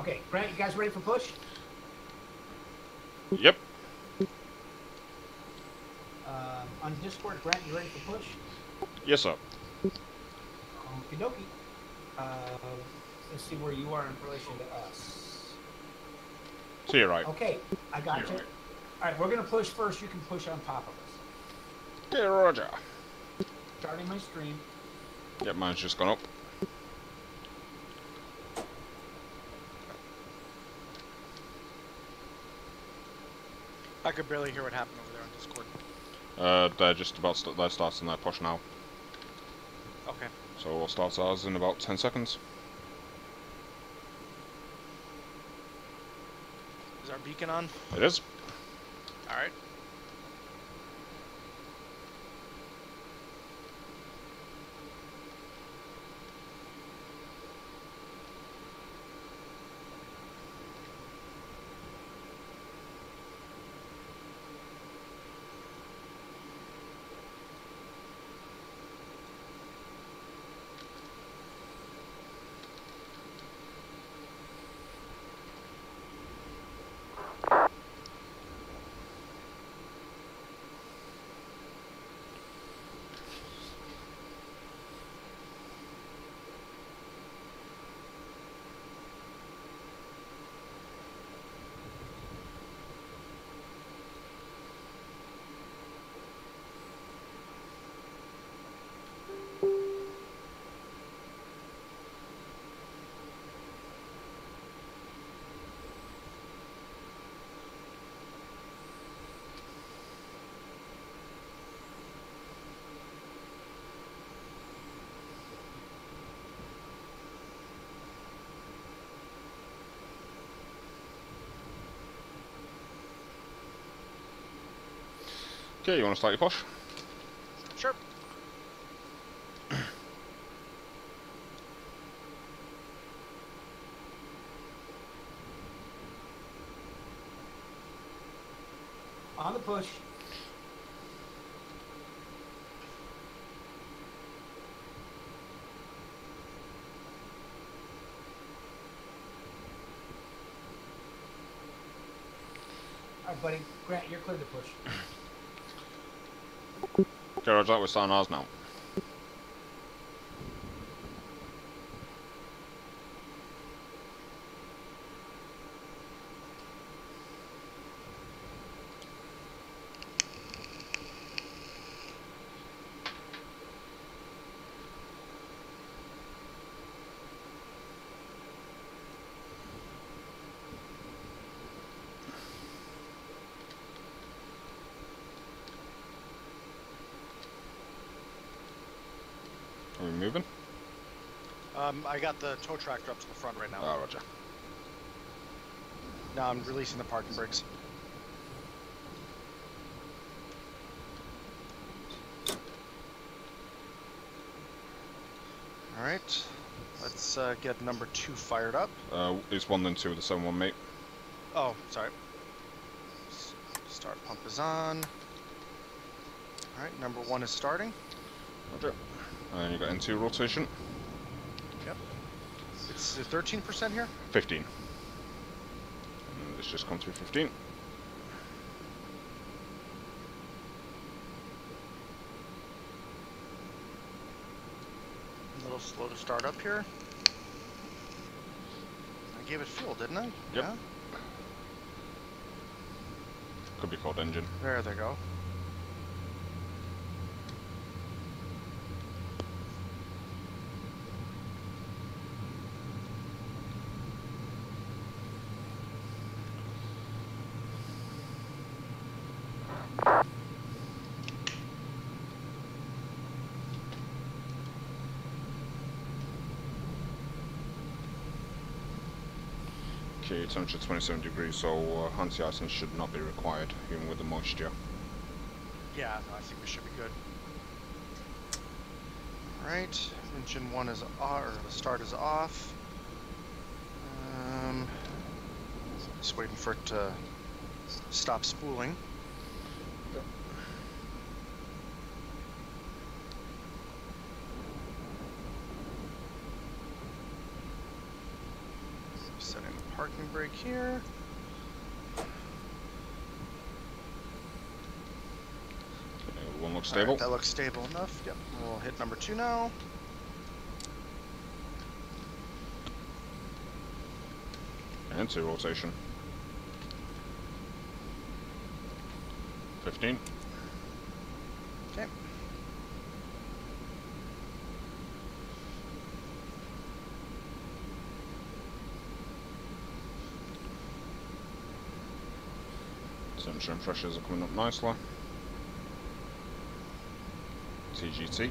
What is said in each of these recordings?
Okay, Grant, you guys ready for push? Yep. On Discord, Grant, you ready for push? Yes, sir. Okie dokie. Let's see where you are in relation to us. So you're right. Okay, I got you. You're right. All right, we're going to push first. You can push on top of us. Okay, roger. Starting my stream. Yep, mine's just gone up. I could barely hear what happened over there on Discord. They're just about they're starting their push now. Okay. So we'll start ours in about 10 seconds. Is our beacon on? It is. Alright. Okay, you want to start your push? Sure. On the push. All right, buddy. Grant, you're clear to push. Okay, roger, we're starting ours now. Are we moving? I got the tow tractor up to the front right now. Ah, roger. Now I'm releasing the parking brakes. Alright. Let's get number 2 fired up. It's 1 then 2 with the 7-1, mate. Oh, sorry. Start pump is on. Alright, number 1 is starting. Roger. And you got N2 rotation. Yep. It's 13% here? 15. And it's just come through 15. A little slow to start up here. I gave it fuel, didn't I? Yep. Yeah. Could be called engine. There they go. Okay, temperature 27 degrees, so anti-icing should not be required, even with the moisture. Yeah, no, I think we should be good. Alright, engine 1 is off, or the start is off. Just waiting for it to stop spooling. Setting the Parking brake here. Okay, one looks stable. Right, that looks stable enough. Yep. We'll hit number 2 now. Into rotation. 15. Okay. Temperature and pressures are coming up nicely. TGT.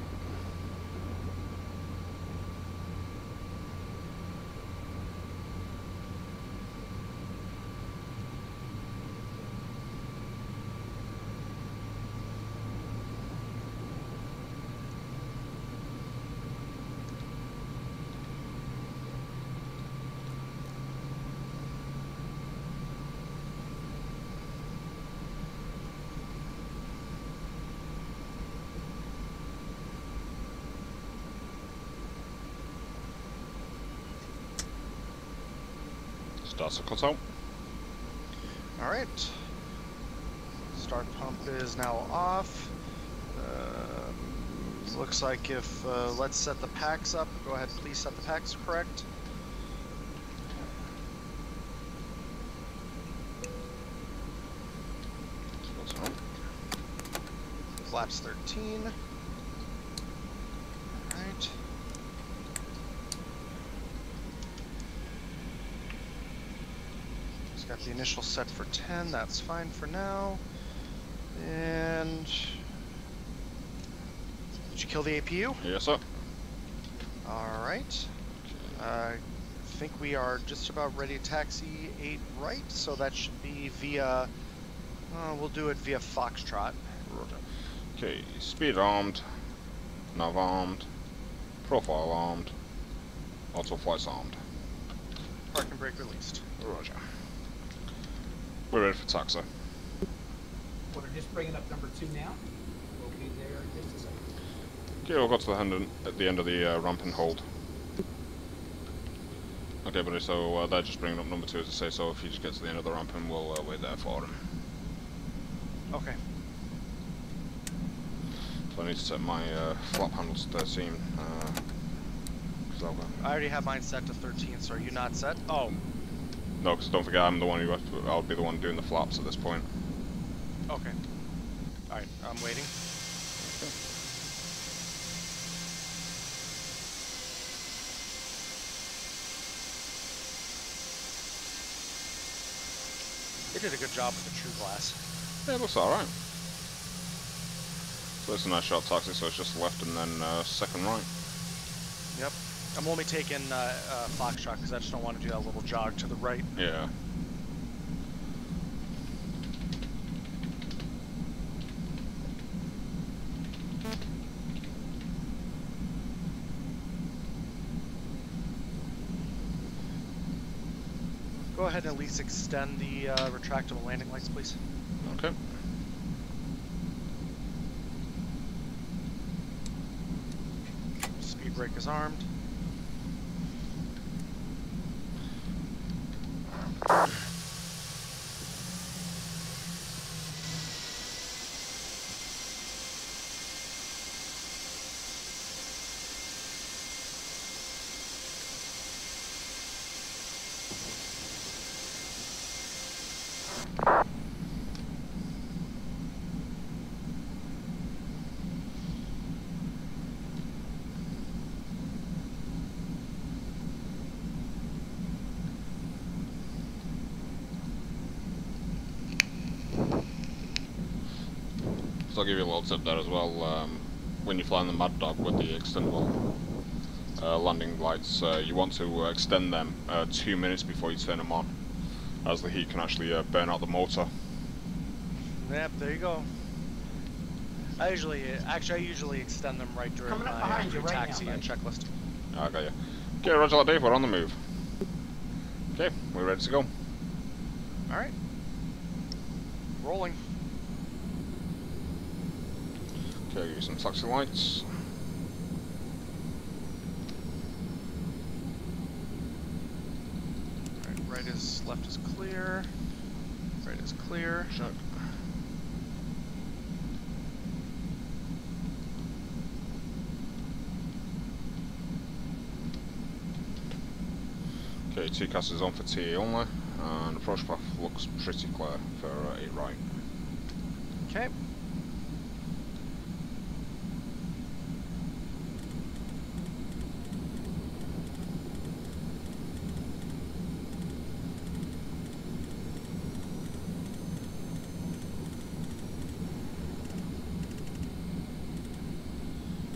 Starts to cut out. Alright. Start pump is now off. Looks like if, let's set the packs up. Go ahead, please set the packs correct. Flaps 13. Alright. Got the initial set for 10, that's fine for now. And did you kill the APU? Yes, sir. Alright. I think we are just about ready to taxi 8 right, so that should be via, we'll do it via Foxtrot. Okay, speed armed, nav armed, profile armed, auto flights armed. Parking brake released. Roger. We're ready for taxi. We're just bringing up number 2 now. We'll be there in just a second. Okay, we'll go to the at the end of the ramp and hold. Okay, buddy, so they're just bringing up number 2 as I say, so if you just get to the end of the ramp and we'll wait there for him. Okay. So I need to set my flap handles to 13. I already have mine set to 13, so are you not set? Oh. No, because don't forget I'm the one I'll be the one doing the flaps at this point. Okay. Alright, I'm waiting. Okay. They did a good job with the True Glass. Yeah, it looks alright. So it's a nice sharp taxi, so it's just left and then second right. Yep. I'm only taking Foxtrot because I just don't want to do that little jog to the right. Yeah. Go ahead and at least extend the retractable landing lights, please. Okay. Speed brake is armed. So I'll give you a little tip there as well. When you're flying the Mad Dog with the extendable landing lights, you want to extend them 2 minutes before you turn them on, as the heat can actually burn out the motor. Yep, there you go. I usually extend them right during Coming up my behind you right taxi now, and checklist. I got you. Okay, roger that, Dave. We're on the move. Okay, we're ready to go. All right. Rolling. Okay, I'll give you some taxi lights. All right, right left is clear. Right is clear. Check. Okay, TCAS is on for TA only, and approach path looks pretty clear for 8 right. Okay.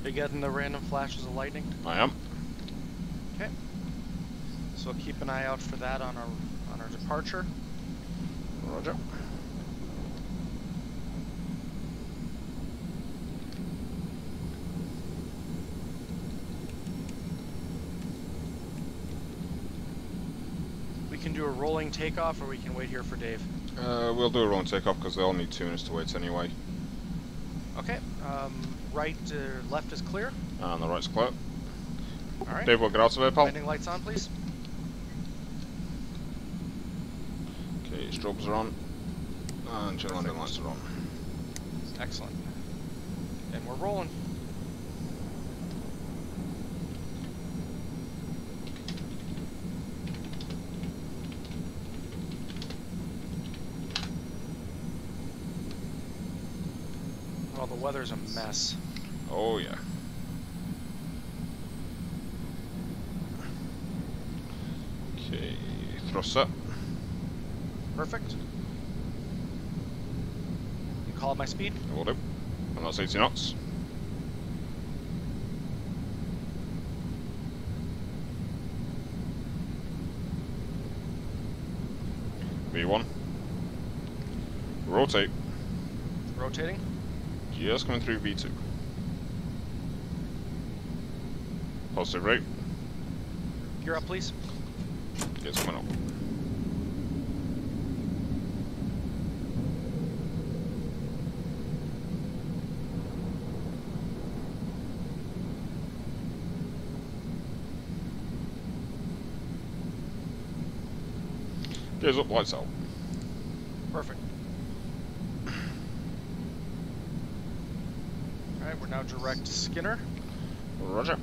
You getting the random flashes of lightning? I am. Okay. So keep an eye out for that on our departure. Roger. We can do a rolling takeoff, or we can wait here for Dave. We'll do a rolling takeoff because they all need 2 minutes to wait anyway. Okay. Right, left is clear. And the right's clear. All right. Dave, we'll get out of here, pal. Landing lights on, please. Okay, strobes are on. And your landing lights are on. Excellent. And we're rolling. Well, the weather's a mess. Oh yeah. Okay, thrust up. Perfect. You call my speed? Will do. And that's 80 knots. V1. Rotate. Rotating. Just coming through V2. Positive rate. Gear up, please. It's coming up. Gears up, lights out. Perfect. Alright, we're now direct to Skinner. Roger.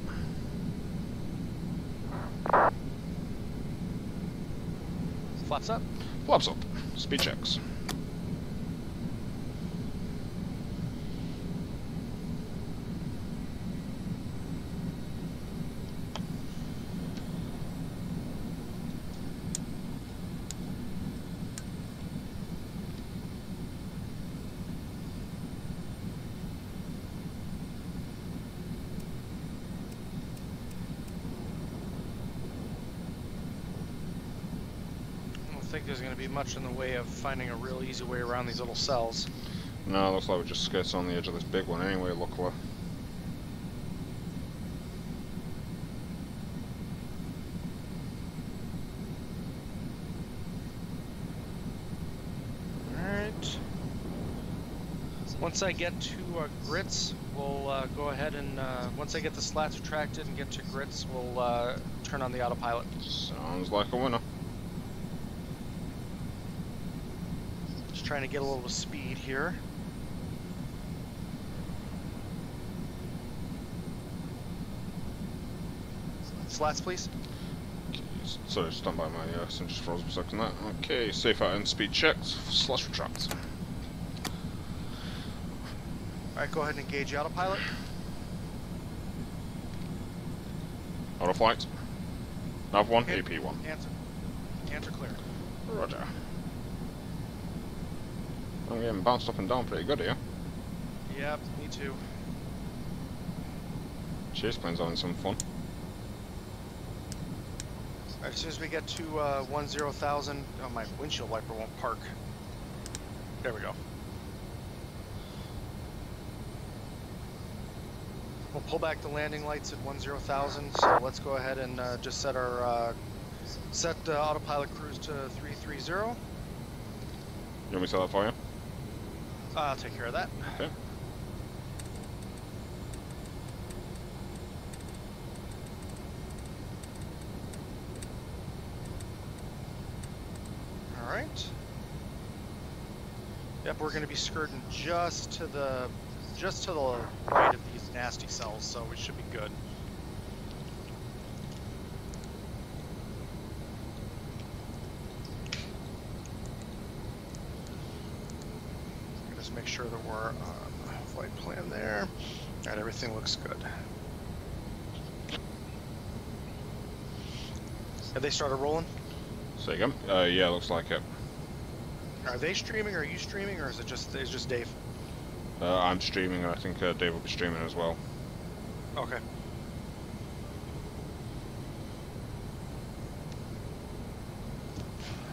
Flaps up. Flaps up. Speed checks. I don't think there's going to be much in the way of finding a real easy way around these little cells. No, looks like we're just skating on the edge of this big one anyway, luckily. Alright. Once I get to grits, we'll go ahead and, once I get the slats retracted and get to grits, we'll turn on the autopilot. Sounds like a winner. Just trying to get a little speed here. Slats, please. Sorry, stand by my sun just froze for a second there. Okay, safe out and speed checked, slash retract. Alright, go ahead and engage the autopilot. Auto flight. Nav 1, Hit. AP 1. Answer clear. Roger. I'm getting bounced up and down pretty good here. Yep, me too. Chase plane's having some fun. Alright, as soon as we get to 10,000, oh, my windshield wiper won't park. There we go. We'll pull back the landing lights at 10,000, so let's go ahead and just set our autopilot cruise to 330. You want me to tell that for you? I'll take care of that. Okay. Yep, we're going to be skirting just to the right of these nasty cells, so we should be good. Just make sure that we're on flight plan there. All right, everything looks good. Have they started rolling? Say again? Yeah, looks like it. Are they streaming? Are you streaming, or is it just Dave? I'm streaming, and I think Dave will be streaming as well. Okay.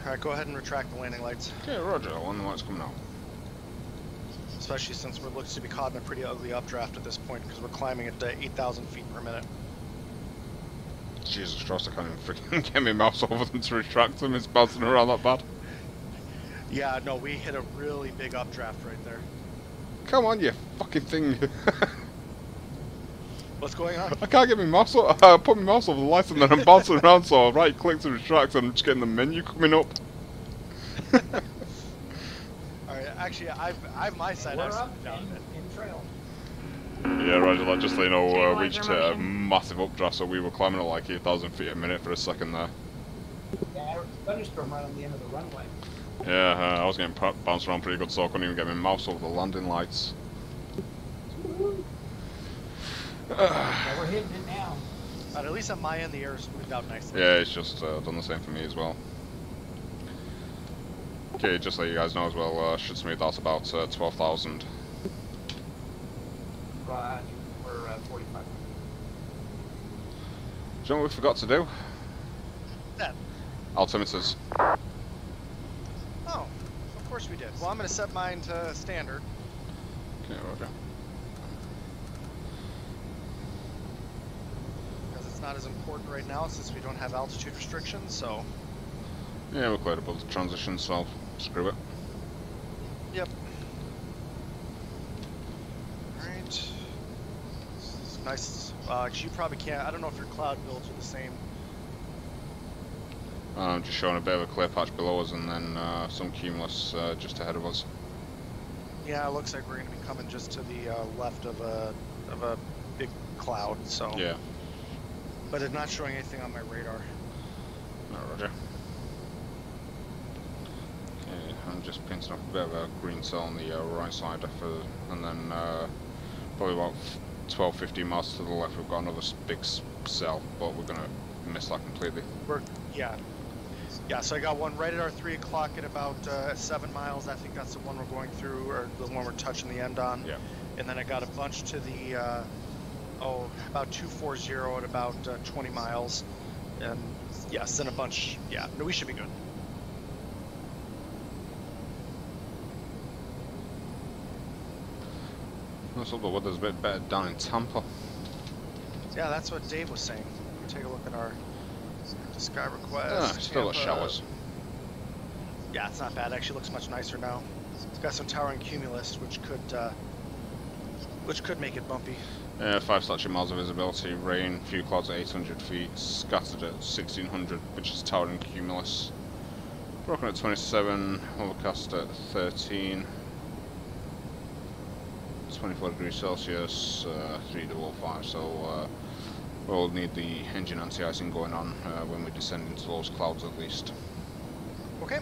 All right, go ahead and retract the landing lights. Yeah, roger. Landing lights coming out. Especially since we're looking to be caught in a pretty ugly updraft at this point because we're climbing at 8,000 feet per minute. Jesus Christ, I can't even freaking get my mouse over them to retract them. It's bouncing around that bad. Yeah, no, we hit a really big updraft right there. Come on, you fucking thing. What's going on? I can't get my mouse over. I put my mouse over the light and then I'm bouncing around, so I right click to retract and I'm just getting the menu coming up. Alright, actually, I've my side. We're I've up down a bit. in trail. Yeah, roger that. Just so you know, we reached a massive updraft, so we were climbing at like 8,000 feet a minute for a second there. Yeah, thunderstorm right on the end of the runway. Yeah, I was getting bounced around pretty good, so I couldn't even get my mouse over the landing lights. Yeah, we're hitting it now. But at least on my end, the air is smoothed out nicely. Yeah, it's just done the same for me as well. Okay, just so you guys know as well, should smooth out about 12,000. Right, we're 45. Do you know what we forgot to do? That. Altimeters. Oh, of course we did. Well, I'm going to set mine to standard. Okay, roger. Because it's not as important right now since we don't have altitude restrictions, so... Yeah, we're cleared above the transition, so screw it. Yep. Alright. It's nice. You probably can't... I don't know if your cloud builds are the same. Just showing a bit of a clear patch below us and then some cumulus just ahead of us. Yeah, it looks like we're going to be coming just to the left of a big cloud, so... Yeah. But it's not showing anything on my radar. No, roger. Okay, I'm just painting up a bit of a green cell on the right side, and then probably about 12-15 miles to the left we've got another big cell, but we're going to miss that completely. Yeah, so I got one right at our 3 o'clock at about 7 miles. I think that's the one we're going through, or the one we're touching the end on. Yeah. And then I got a bunch to the, about 240 at about 20 miles. And yes, then a bunch, yeah, no, we should be good. Looks like the weather's a bit better down in Tampa. Yeah, that's what Dave was saying. Take a look at our sky request. Still got showers. Yeah, it's not bad. It actually looks much nicer now. It's got some towering cumulus, which could make it bumpy. 5 statute miles of visibility, rain, few clouds at 800 feet, scattered at 1600, which is towering cumulus. Broken at 27, overcast at 13, 24 degrees Celsius, 355, so we'll need the engine anti-icing going on when we descend into those clouds at least. Okay.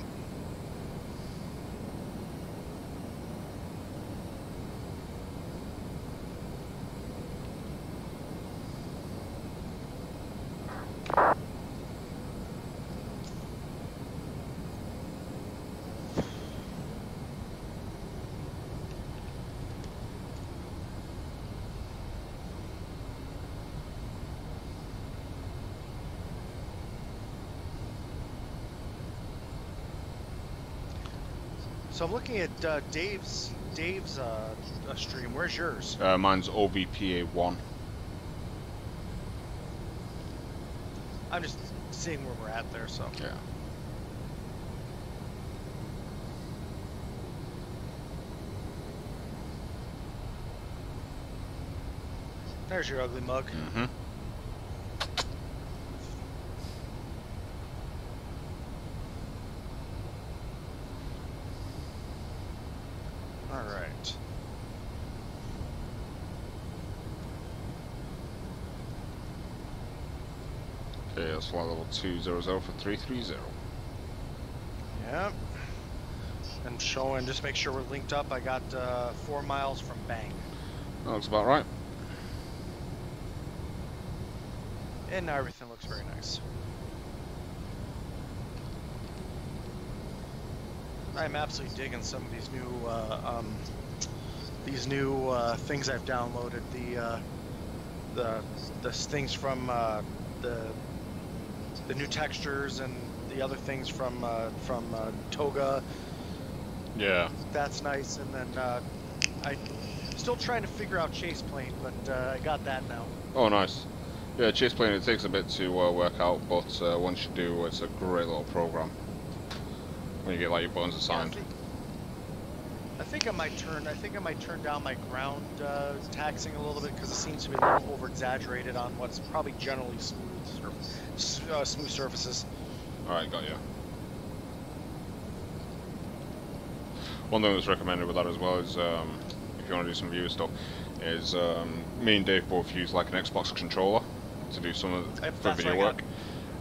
So I'm looking at Dave's stream. Where's yours? Mine's OVPA1. I'm just seeing where we're at there, so. Yeah. There's your ugly mug. Mm-hmm. All right. Okay, that's flight level 200 for 330. Yep. And showing, just make sure we're linked up. I got 4 miles from Bang. That looks about right. And now everything looks very nice. I'm absolutely digging some of these new things I've downloaded. The things from the new textures and the other things from Toga. Yeah. That's nice. And then I'm still trying to figure out Chase Plane, but I got that now. Oh, nice. Yeah, Chase Plane, it takes a bit to work out, but once you do, it's a great little program. When you get like your buttons assigned. Yeah, I think I might turn down my ground taxing a little bit because it seems to be a little over exaggerated on what's probably generally smooth surfaces. All right, got you. One thing that's recommended with that as well is if you want to do some viewer stuff, is me and Dave both use like an Xbox controller to do some of the video work.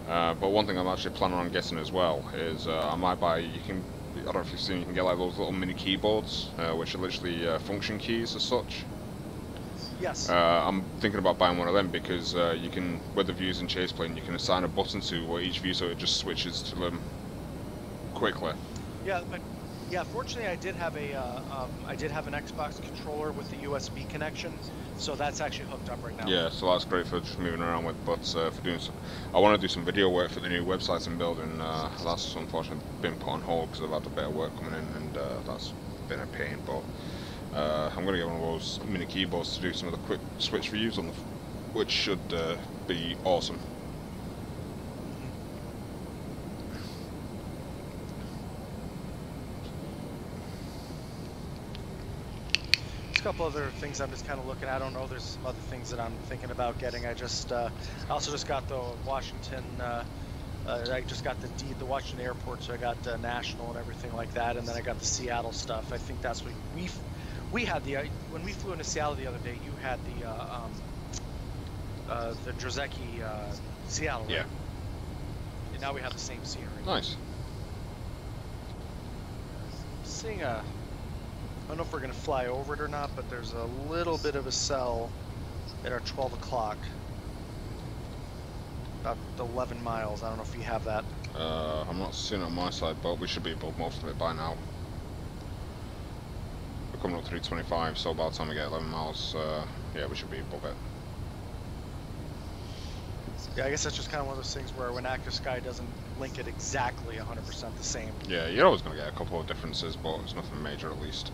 But one thing I'm actually planning on getting as well is I might buy. I don't know if you've seen. You can get like those little mini keyboards, which are literally function keys as such. Yes. I'm thinking about buying one of them because you can, with the views in Chase Plane, you can assign a button to each view, so it just switches to them quickly. Yeah, but yeah, fortunately I did have an Xbox controller with the USB connection, so that's actually hooked up right now. Yeah, so that's great for just moving around with. But for doing some, I want to do some video work for the new websites I'm building. That's unfortunately been put on hold because I've had a bit of work coming in, and that's been a pain. But I'm going to get one of those mini keyboards to do some of the quick switch views on which should be awesome. A couple other things I'm just kind of looking at. I don't know. There's some other things that I'm thinking about getting. I also just got the Washington. I just got the Washington airport, so I got national and everything like that, and then I got the Seattle stuff. I think that's what we had when we flew into Seattle the other day. You had the Drzecki Seattle. Right? Yeah. And now we have the same scenery. Nice. Seeing a. I don't know if we're going to fly over it or not, but there's a little bit of a cell at our 12 o'clock. About 11 miles. I don't know if you have that. I'm not seeing it on my side, but we should be above most of it by now. We're coming up 325, so by the time we get 11 miles, yeah, we should be above it. Yeah, I guess that's just kind of one of those things where when Active Sky doesn't link it exactly 100% the same. Yeah, you're always going to get a couple of differences, but it's nothing major at least.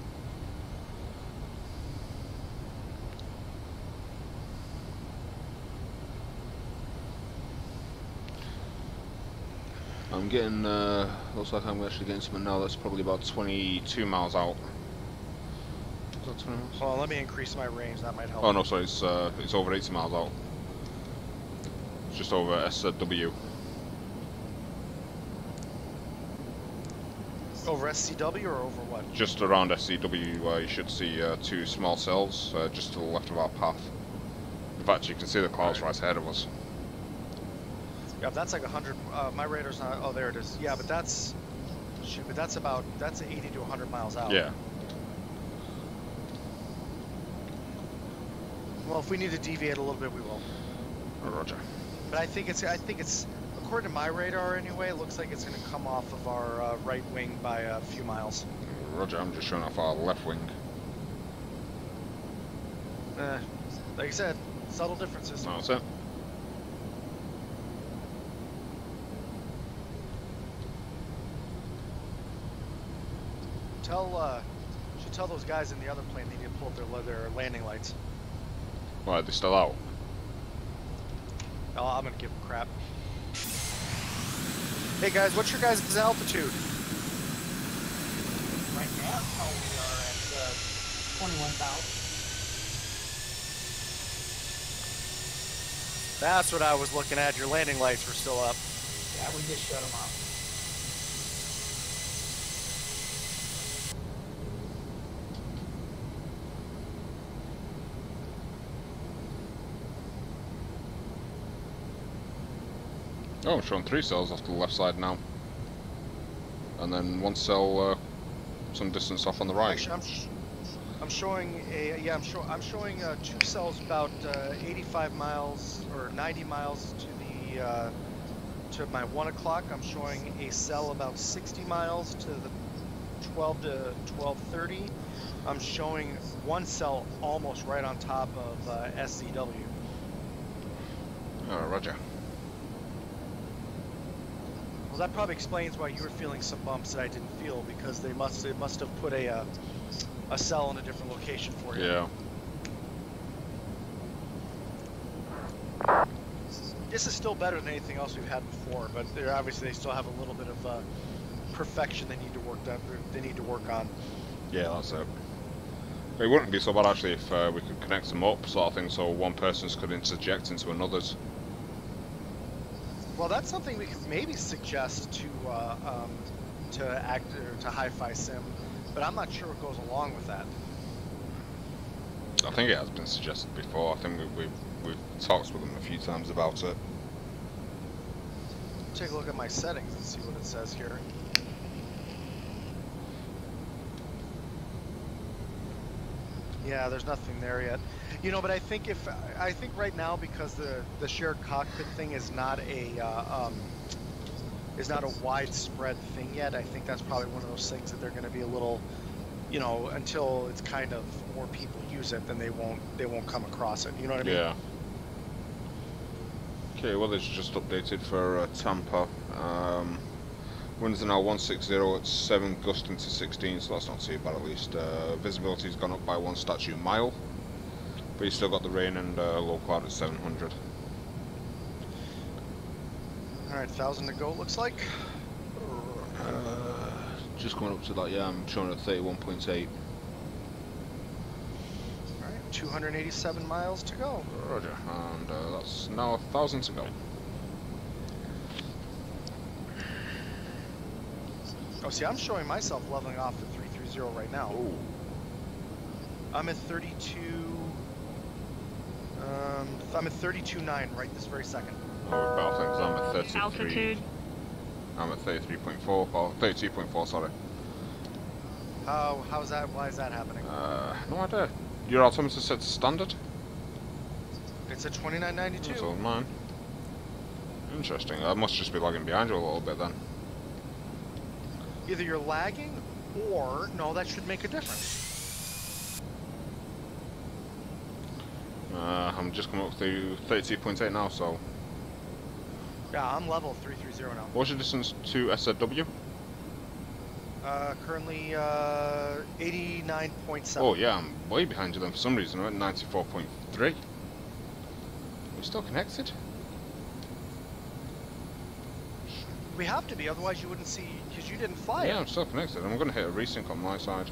I'm getting, looks like I'm actually getting something now that's probably about 22 miles out. Is that 20 miles? Well, let me increase my range, that might help. Oh no, sorry, it's over 80 miles out. It's just over SW. Over SCW or over what? Just around SCW, you should see two small cells just to the left of our path. In fact, you can see the clouds right ahead of us. Yeah, that's like 100. My radar's not. Oh, there it is. Yeah, but that's. Shoot, but that's 80 to 100 miles out. Yeah. Well, if we need to deviate a little bit, we will. Oh, roger. But I think it's. According to my radar, anyway, it looks like it's going to come off of our right wing by a few miles. Roger. I'm just showing off our left wing. Like I said, subtle differences. No, that's it. Should tell those guys in the other plane they need to pull up their landing lights. Why, they're still out? Oh, I'm gonna give them crap. Hey guys, what's your guys' altitude? Right now, we are at 21,000. That's what I was looking at. Your landing lights were still up. Yeah, we just shut them off. Oh, I'm showing 3 cells off to the left side now. And then 1 cell some distance off on the right. Actually, I'm showing a I'm showing 2 cells about 85 miles or 90 miles to the to my 1 o'clock. I'm showing a cell about 60 miles to the 12 to 12:30. I'm showing 1 cell almost right on top of SCW. Oh, roger. Well, that probably explains why you were feeling some bumps that I didn't feel, because they must have put a cell in a different location for you. Yeah. This is still better than anything else we've had before, but obviously they still have a little bit of perfection they need to work on. Yeah, that's it. It wouldn't be so bad actually if we could connect them up, sort of thing, so one person's could interject into another's. Well, that's something we could maybe suggest to Hi-Fi Sim, but I'm not sure what goes along with that. I think it has been suggested before. I think we've talked with them a few times about it. Take a look at my settings and see what it says here. Yeah, there's nothing there yet. You know, but I think right now, because the shared cockpit thing is not a widespread thing yet, I think that's probably one of those things that they're going to be a little, you know, until it's kind of more people use it, then they won't come across it. You know what I mean? Yeah. Okay, well, it's just updated for Tampa. Winds are now 160 at 7, gusting to 16, so that's not too bad at least. Visibility's gone up by 1 statute mile, but you still got the rain and low cloud at 700. Alright, 1,000 to go, looks like. Just coming up to that, yeah, I'm showing at 31.8. Alright, 287 miles to go. Roger, and that's now 1,000 to go. Oh, see, I'm showing myself leveling off at 330 right now. Ooh. I'm at 32. I'm at 32.9 right this very second. Oh, better things. I'm at 33. Altitude. I'm at 33.4. Oh, 32.4. Sorry. How's that? Why is that happening? No idea. Your altimeter set to standard? It's at 29.92. So mine. Interesting. I must just be lagging behind you a little bit then. Either you're lagging, or no, that should make a difference. I'm just coming up to 32.8 now, so... Yeah, I'm level 330 now. What's your distance to SZW? Currently 89.7. Oh yeah, I'm way behind you then for some reason. I'm at 94.3. We're still connected? We have to be, otherwise you wouldn't see, because you didn't fly it. Yeah, I'm still connected. I'm going to hit a resync on my side.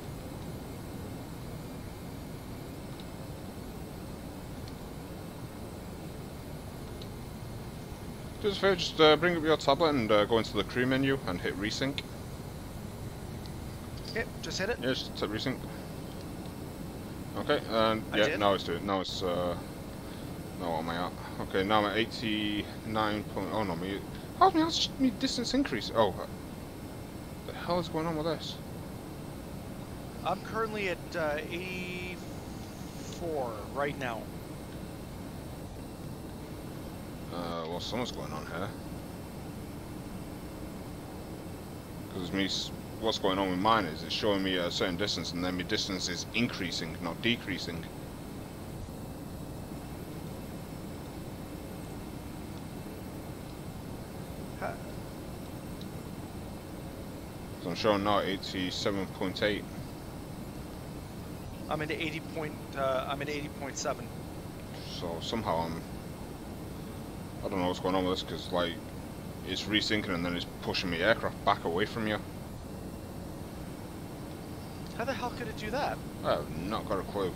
Do us a favour, just bring up your tablet and go into the crew menu and hit resync. Yep, just hit it. Yeah, just hit resync. Okay, and yeah, now it's doing. Now it's. Now what am I at? Okay, now I'm at 89. Oh no, how's my distance increase? Oh, what the hell is going on with this? I'm currently at 84 right now. Well, something's going on here. Because what's going on with mine is it's showing me a certain distance, and then my distance is increasing, not decreasing. So I'm showing now 87.8. I'm at 80.7. So somehow I don't know what's going on with this, because like it's resyncing and then it's pushing my aircraft back away from you. How the hell could it do that? I have not got a clue.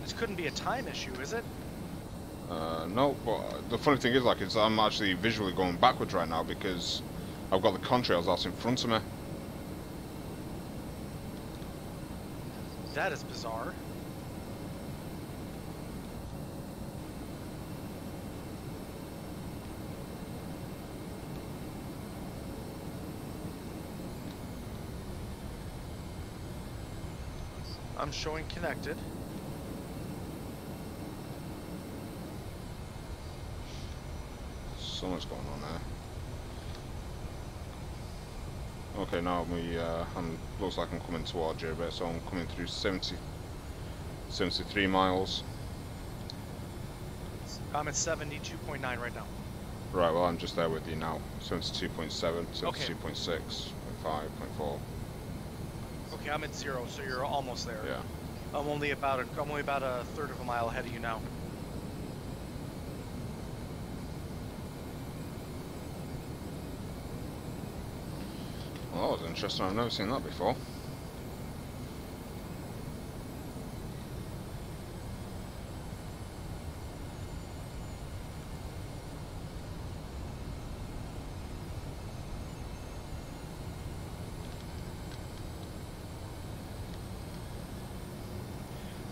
This couldn't be a time issue, is it? No, but the funny thing is, like, I'm actually visually going backwards right now because I've got the contrails out in front of me. That is bizarre. I'm showing connected. So much going on there. Okay, now looks like I'm coming towards you a bit, so I'm coming through 73 miles. I'm at 72.9 right now. Right, well I'm just there with you now. 72.7, 72.6, Okay. 0.5, 0.4. Okay, I'm at 0, so you're almost there. Yeah. I'm only about a third of a mile ahead of you now. Well, that was interesting. I've never seen that before.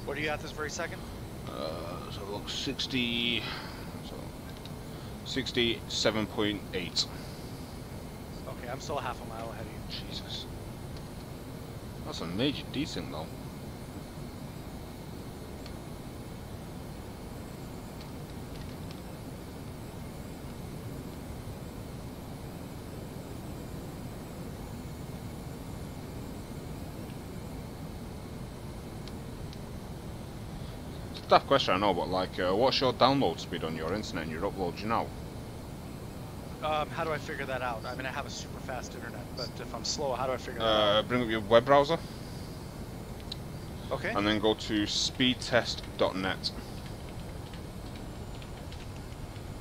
What are you at this very second? So look, 67.8. Okay, I'm still half a mile ahead of you. Jesus. That's a major decent though. Tough question, I know, but like, what's your download speed on your internet and your upload, you know? How do I figure that out? I mean, I have a super fast internet, but if I'm slow, how do I figure that out? Bring up your web browser. Okay. And then go to speedtest.net.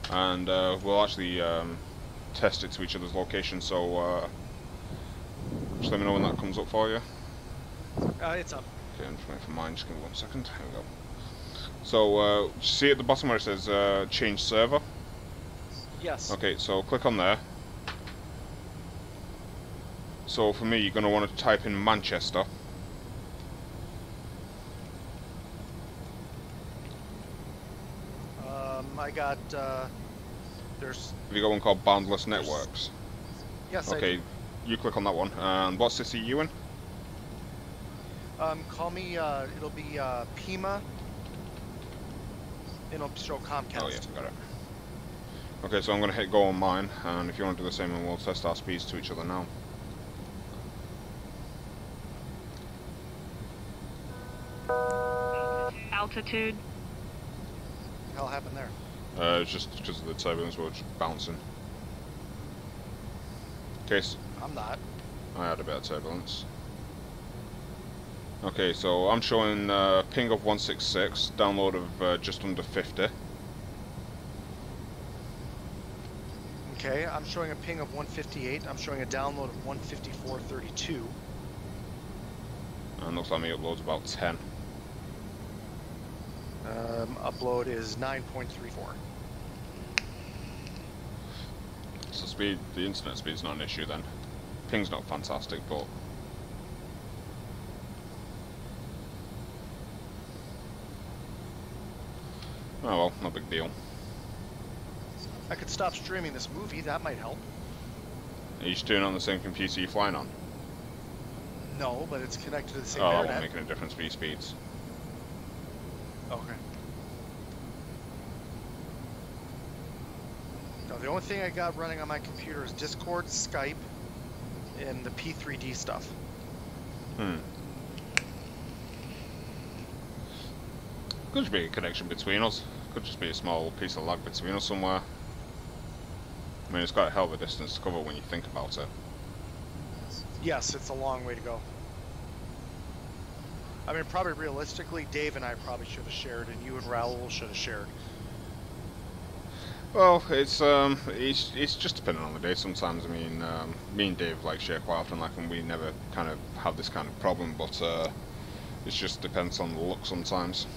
And we'll actually test it to each other's location, so just let me know when that comes up for you. It's up. Okay, I'm just waiting for mine, just give me 1 second. Here we go. So, see at the bottom where it says change server? Yes. Okay, so click on there. So for me, you're going to want to type in Manchester. I got, there's... Have you got one called Boundless Networks? Yes, Okay, I do. you click on that one. And what city are you in? Call me, it'll be, Pima. It'll show Comcast. Oh yeah, got it. Okay, so I'm going to hit go on mine, and if you want to do the same, then we'll test our speeds to each other now. Altitude. What the hell happened there? It's just because of the turbulence, we're just bouncing. Okay, so I'm not. I had a bit of turbulence. Okay, so I'm showing ping of 166, download of just under 50. Okay, I'm showing a ping of 158. I'm showing a download of 154.32. And looks like my upload's about 10. Upload is 9.34. So speed, the internet speed's not an issue then. Ping's not fantastic, but oh well, no big deal. I could stop streaming this movie. That might help. Are you just doing it on the same computer you're flying on? No, but it's connected to the same Oh, that internet. won't make any difference for your speeds. Okay. No, the only thing I got running on my computer is Discord, Skype, and the P3D stuff. Could just be a connection between us. Could just be a small piece of lag between us somewhere. I mean, it's got a hell of a distance to cover when you think about it. Yes, it's a long way to go. I mean, probably realistically, Dave and I probably should have shared, and you and Raoul should have shared. Well, it's just depending on the day. Sometimes, I mean, me and Dave like share quite often, like, and we never kind of have this kind of problem. But it just depends on the luck sometimes.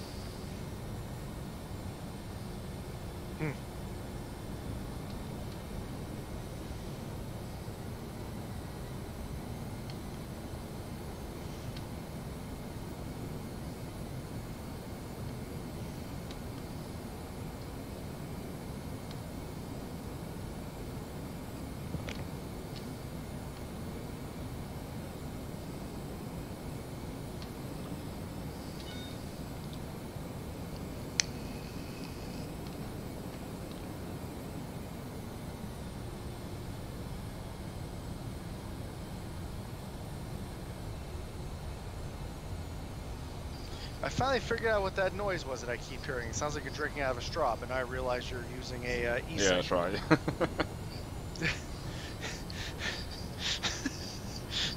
I finally figured out what that noise was that I keep hearing. It sounds like you're drinking out of a straw, but now I realize you're using a e-cig. Yeah, that's right.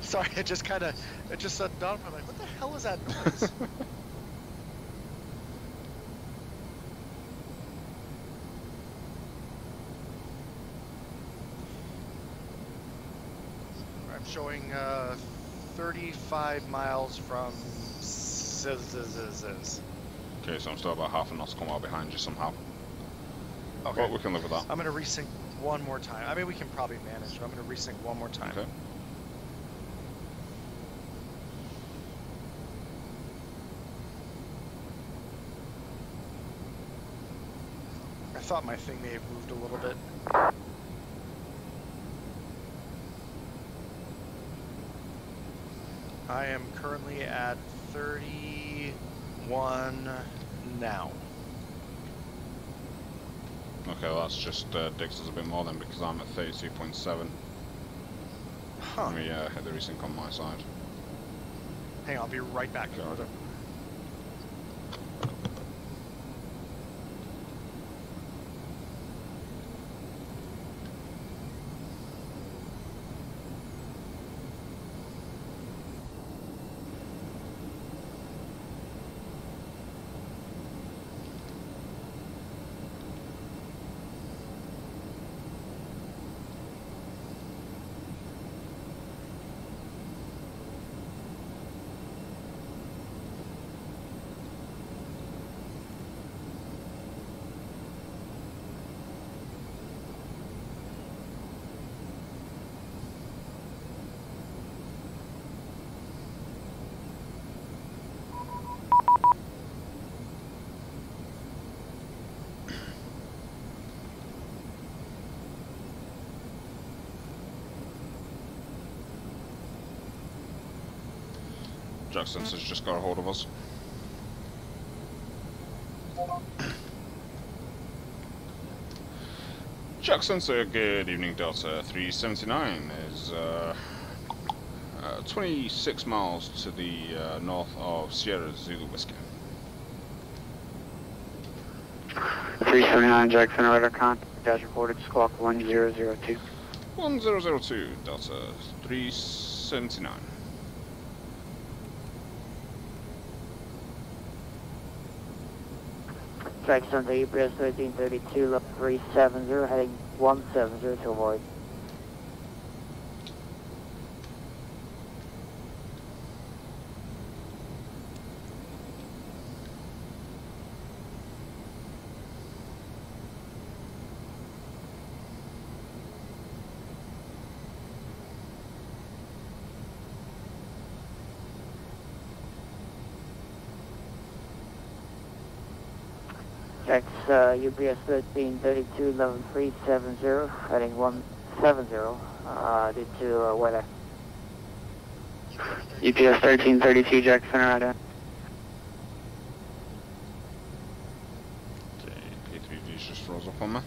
Sorry, it just dawned on me. I'm like, what the hell is that noise? I'm showing 35 miles from Okay, so I'm still about half a nautical mile behind you somehow. Okay. But we can live with that. I'm going to resync one more time. I mean, we can probably manage, but I'm going to resync one more time. Okay. I thought my thing may have moved a little bit. I am currently at 31 now. Okay, well, that's just digs us a bit more then because I'm at 32.7. Huh. Let me hit the resync on my side. Hang on, I'll be right back. Okay. Jackson's has just got a hold of us. Jackson, sir, good evening, Delta 379 is 26 miles to the north of Sierra Zulu Whiskey. 379 Jackson, radar contact, as reported, squawk 1002. 1002, Delta 379. Jackson, the UPS 1332, level 370, heading 170 to avoid. Jax, UPS 1332, level 370, heading 170, due to weather. UPS 1332, Jackson, radar. Okay, P3V's just froze up on me.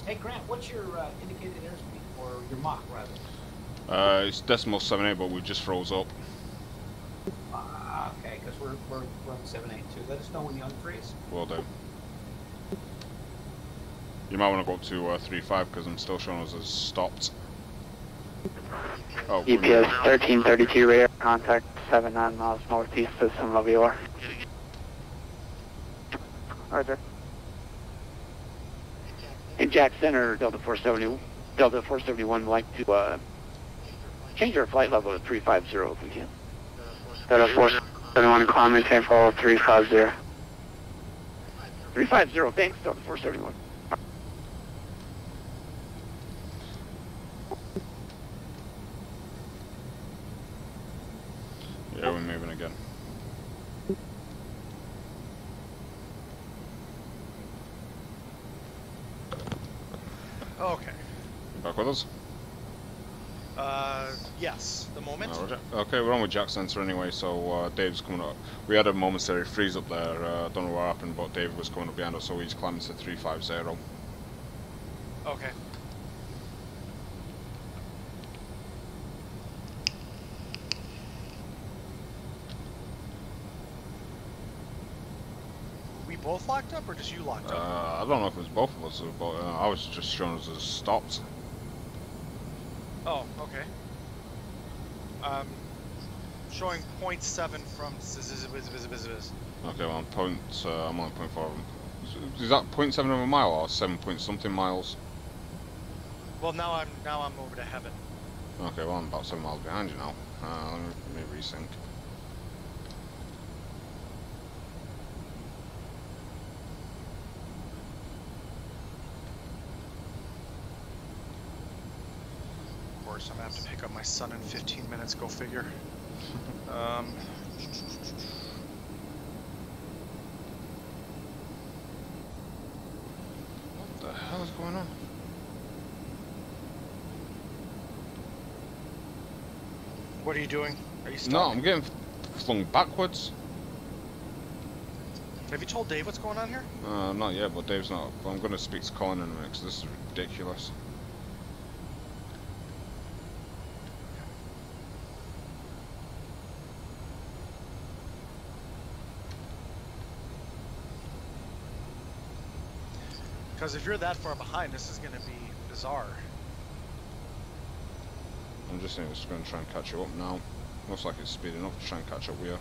Hey Grant, what's your indicated airspeed, or your Mach rather? It's decimal 78, but we just froze up. Okay, because we're on 782. Let us know when you unfreeze. Will do. You might want to go up to 35 because I'm still showing us as stopped. Oh, UPS 1332, radar contact, 79 miles northeast of San Lavior. Roger. Hey, Jack Center, Delta 471 would like to change our flight level to 350 if we can. Delta 471, climb maintain follow 350. 350, thanks, Delta 471. Yeah, we're moving again. Okay. You back with us? Yes, the moment. Oh, Roger. Okay, we're on with Jack Sensor anyway, so Dave's coming up. We had a momentary freeze up there, don't know what happened, but Dave was coming up behind us, so he's climbing to 350. Okay. both locked up or just you locked up? I don't know if it was both of us, but I was just showing us as stopped. Oh, okay. Showing 0.7 from Ziz. Okay, well, I'm on 0.4. Is that 0.7 of a mile or 7 point something miles? Well, now I'm over to heaven. Okay, well, I'm about 7 miles behind you now. Let me resync. Of course, I'm gonna have to pick up my son in 15 minutes. Go figure. What the hell is going on? What are you doing? Are you stuck? No, I'm getting flung backwards. Have you told Dave what's going on here? Not yet, but Dave's not. But I'm going to speak to Colin in a minute, because this is ridiculous. Because if you're that far behind, this is going to be bizarre. I'm just going to try and catch you up now. Looks like it's speeding up to try and catch up with you.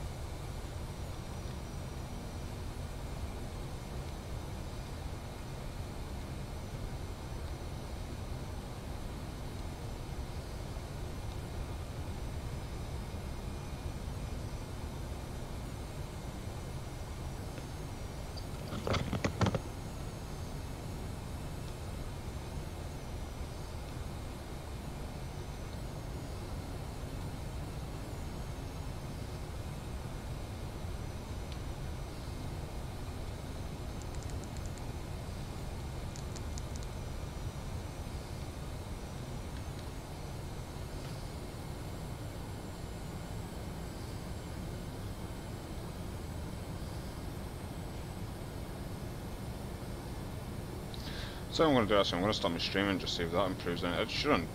So I'm going to do is I'm going to stop my stream and just see if that improves it. It shouldn't